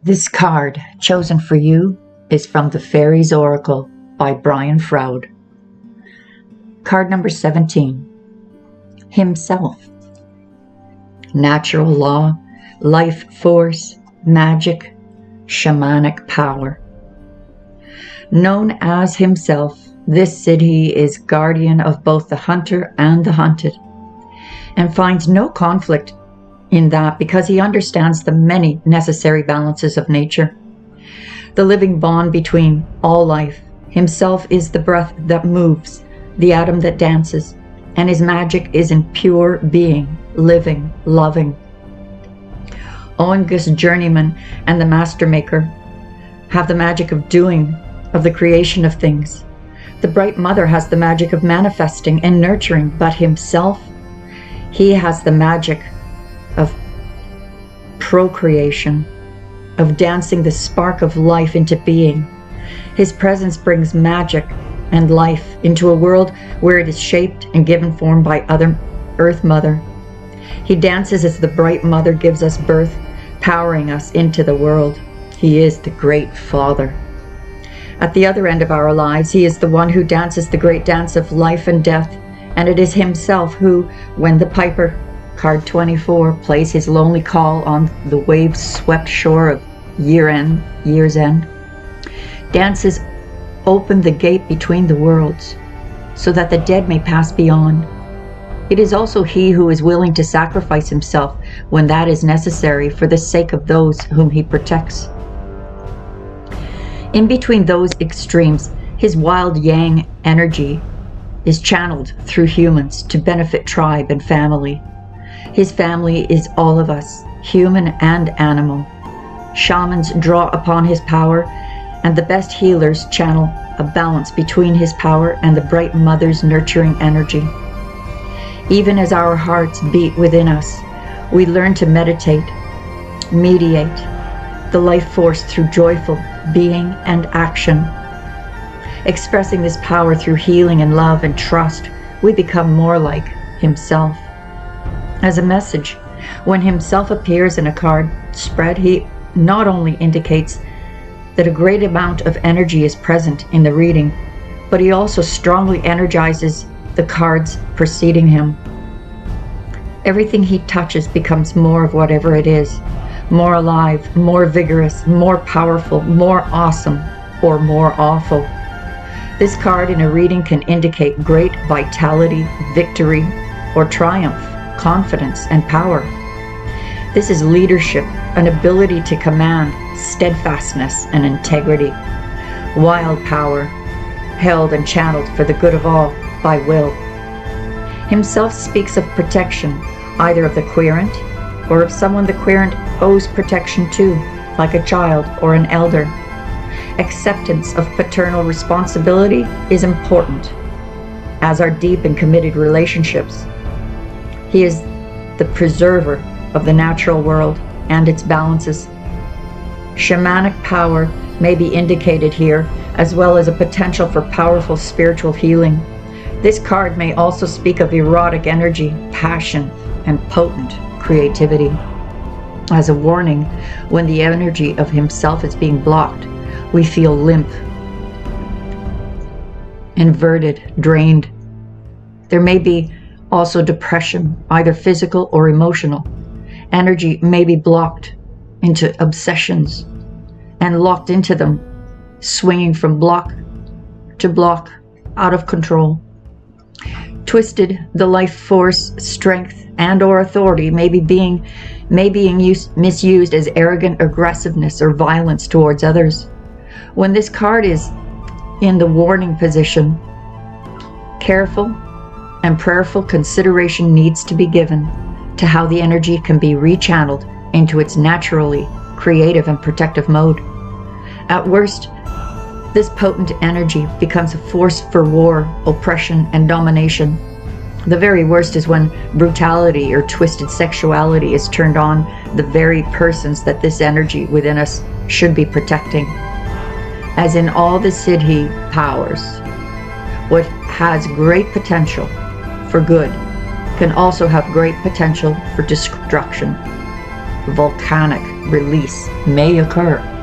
This card chosen for you is from the Fairies Oracle by Brian Froud. Card number 17. Himself. Natural law, life force, magic, shamanic power. Known as himself, this Siddhi is guardian of both the hunter and the hunted, and finds no conflict in that because he understands the many necessary balances of nature. The living bond between all life. Himself is the breath that moves, the atom that dances, and his magic is in pure being, living, loving. Oengus journeyman and the master maker have the magic of doing, of the creation of things. The bright mother has the magic of manifesting and nurturing, but himself, he has the magic of procreation, of dancing the spark of life into being. His presence brings magic and life into a world where it is shaped and given form by other Earth Mother. He dances as the bright mother gives us birth, powering us into the world. He is the great Father. At the other end of our lives, he is the one who dances the great dance of life and death, and it is himself who, when the piper, card 24, plays his lonely call on the wave-swept shore of year's end, dances open the gate between the worlds, so that the dead may pass beyond. It is also he who is willing to sacrifice himself when that is necessary for the sake of those whom he protects. In between those extremes, his wild yang energy is channeled through humans to benefit tribe and family. His family is all of us, human and animal. Shamans draw upon his power, and the best healers channel a balance between his power and the bright mother's nurturing energy. Even as our hearts beat within us, we learn to meditate, mediate the life force through joyful being and action. Expressing this power through healing and love and trust, we become more like himself. As a message, when himself appears in a card spread, he not only indicates that a great amount of energy is present in the reading, but he also strongly energizes the cards preceding him. Everything he touches becomes more of whatever it is, more alive, more vigorous, more powerful, more awesome, or more awful. This card in a reading can indicate great vitality, victory, or triumph, confidence, and power. This is leadership, an ability to command, steadfastness, and integrity. Wild power, held and channeled for the good of all by will. Himself speaks of protection, either of the querent or of someone the querent owes protection to, like a child or an elder. Acceptance of paternal responsibility is important, as are deep and committed relationships. He is the preserver of the natural world and its balances. Shamanic power may be indicated here, as well as a potential for powerful spiritual healing. This card may also speak of erotic energy, passion, and potent creativity. As a warning, when the energy of himself is being blocked, we feel limp, inverted, drained. There may be also depression, either physical or emotional. Energy may be blocked into obsessions and locked into them, swinging from block to block, out of control. Twisted, the life force, strength, and or authority may be misused as arrogant aggressiveness or violence towards others. When this card is in the warning position, careful and prayerful consideration needs to be given to how the energy can be rechanneled into its naturally creative and protective mode. At worst, this potent energy becomes a force for war, oppression, and domination. The very worst is when brutality or twisted sexuality is turned on the very persons that this energy within us should be protecting. As in all the Siddhi powers, what has great potential for good can also have great potential for destruction. volcanic release may occur.